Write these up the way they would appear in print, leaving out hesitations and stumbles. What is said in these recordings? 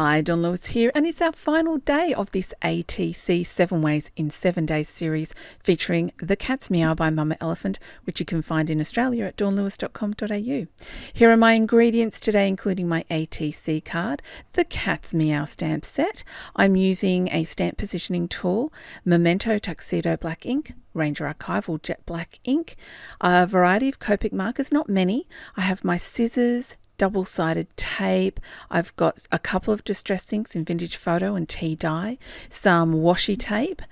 Hi, Dawn Lewis here, and it's our final day of this ATC 7 Ways in 7 Days series featuring The Cat's Meow by Mama Elephant, which you can find in Australia at dawnlewis.com.au. Here are my ingredients today, including my ATC card, the Cat's Meow stamp set. I'm using a stamp positioning tool, Memento Tuxedo Black ink, Ranger Archival Jet Black ink, a variety of Copic markers, not many. I have my scissors, double-sided tape. I've got a couple of distress inks in Vintage Photo and tea dye, some washi tape,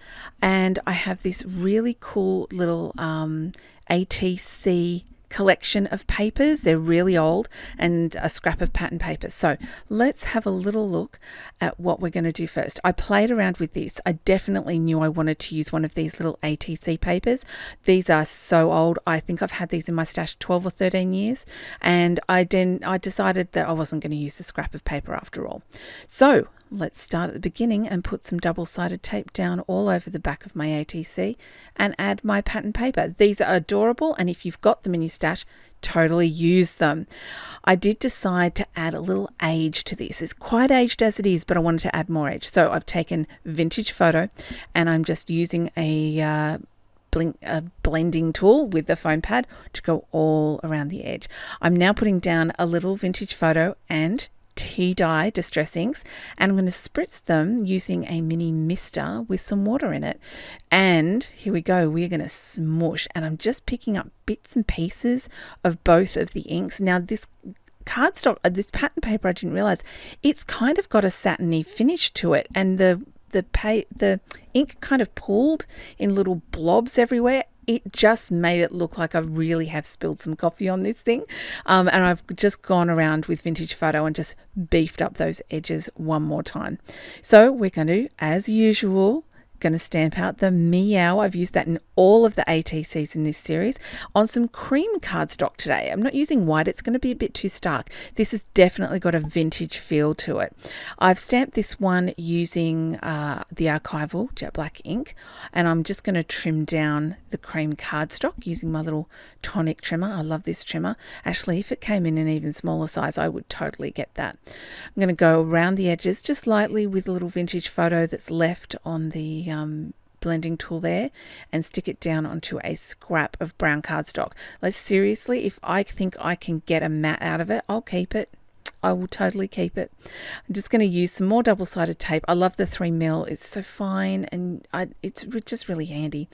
and I have this really cool little ATC collection of papers. They're really old, and a scrap of pattern paper. So let's have a little look at what we're going to do first. I played around with this. I definitely knew I wanted to use one of these little ATC papers. These are so old. I think I've had these in my stash 12 or 13 years, and I decided that I wasn't going to use the scrap of paper after all. So let's start at the beginning and put some double-sided tape down all over the back of my ATC and add my pattern paper. These are adorable, and if you've got them in your stash, totally use them. I did decide to add a little age to this. It's quite aged as it is, but I wanted to add more age. So I've taken Vintage Photo and I'm just using a blending tool with the foam pad to go all around the edge. I'm now putting down a little Vintage Photo and tea dye distress inks, and I'm going to spritz them using a mini mister with some water in it. And here we go, we're going to smush, and I'm just picking up bits and pieces of both of the inks. Now this cardstock, this pattern paper, I didn't realize it's kind of got a satiny finish to it, and the ink kind of pooled in little blobs everywhere. It just made it look like I really have spilled some coffee on this thing. And I've just gone around with Vintage Photo and just beefed up those edges one more time. So we're going to, as usual, going to stamp out the Meow. I've used that in all of the ATCs in this series on some cream cardstock today. I'm not using white. It's going to be a bit too stark. This has definitely got a vintage feel to it. I've stamped this one using the Archival Jet Black ink, and I'm just going to trim down the cream cardstock using my little tonic trimmer. I love this trimmer. Actually, if it came in an even smaller size, I would totally get that. I'm going to go around the edges just lightly with a little Vintage Photo that's left on the blending tool there, and stick it down onto a scrap of brown cardstock. Like seriously, if I think I can get a mat out of it, I'll keep it. I will totally keep it. I'm just going to use some more double-sided tape. I love the 3mm. It's so fine, and it's just really handy.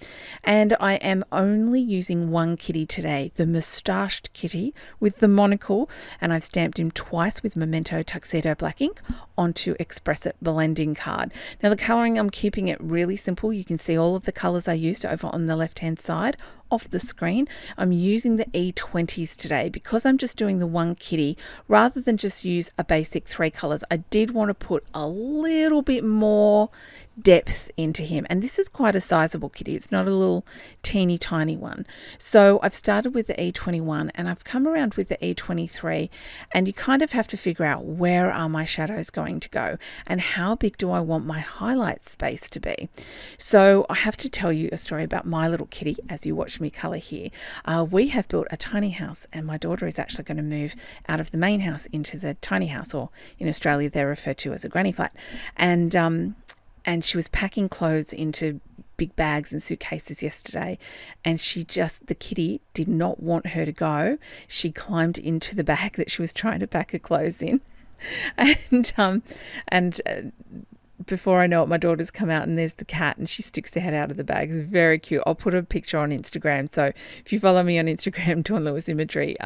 And I am only using one kitty today, the moustached kitty with the monocle, and I've stamped him twice with Memento Tuxedo Black ink onto Express It blending card. Now the colouring, I'm keeping it really simple. You can see all of the colours I used over on the left-hand side off the screen. I'm using the E20s today because I'm just doing the one kitty rather than just use a basic 3 colors. I did want to put a little bit more depth into him, and this is quite a sizable kitty. It's not a little teeny tiny one. So I've started with the E21 and I've come around with the E23, and you kind of have to figure out where are my shadows going to go and how big do I want my highlight space to be. So I have to tell you a story about my little kitty as you watch me color here. We have built a tiny house, and my daughter is actually going to move out of the main house into the tiny house, or in Australia they're referred to as a granny flat. And she was packing clothes into big bags and suitcases yesterday, and the kitty did not want her to go. She climbed into the bag that she was trying to pack her clothes in, and before I know it, my daughter's come out and there's the cat, and she sticks her head out of the bag. It's very cute. I'll put a picture on Instagram. So if you follow me on Instagram, Dawn Lewis Imagery,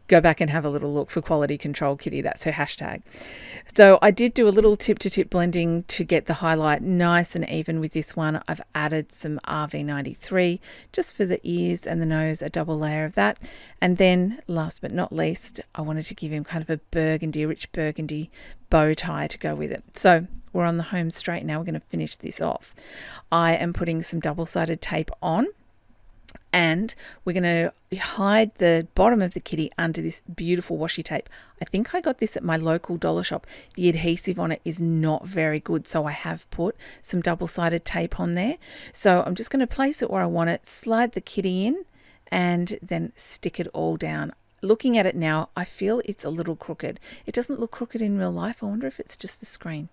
go back and have a little look for Quality Control Kitty. That's her hashtag. So I did do a little tip-to-tip blending to get the highlight nice and even with this one. I've added some RV93 just for the ears and the nose, a double layer of that. And then last but not least, I wanted to give him kind of a burgundy, rich burgundy bow tie to go with it. So we're on the home straight now. We're going to finish this off. I am putting some double-sided tape on, and we're going to hide the bottom of the kitty under this beautiful washi tape. I think I got this at my local dollar shop. The adhesive on it is not very good, so I have put some double-sided tape on there. So I'm just going to place it where I want it, slide the kitty in, and then stick it all down. looking at it now, I feel it's a little crooked. It doesn't look crooked in real life. I wonder if it's just the screen.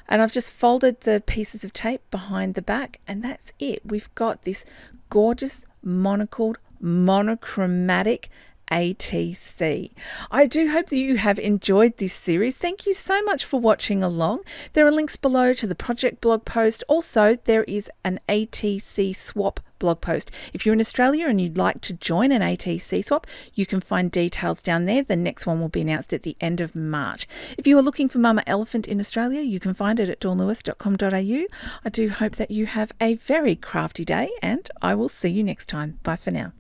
And I've just folded the pieces of tape behind the back, and that's it. We've got this gorgeous monocled, monochromatic ATC. I do hope that you have enjoyed this series. Thank you so much for watching along. There are links below to the project blog post. Also, there is an ATC Swap blog post. If you're in Australia and you'd like to join an ATC Swap, you can find details down there. The next one will be announced at the end of March. If you are looking for Mama Elephant in Australia, you can find it at dawnlewis.com.au. I do hope that you have a very crafty day, and I will see you next time. Bye for now.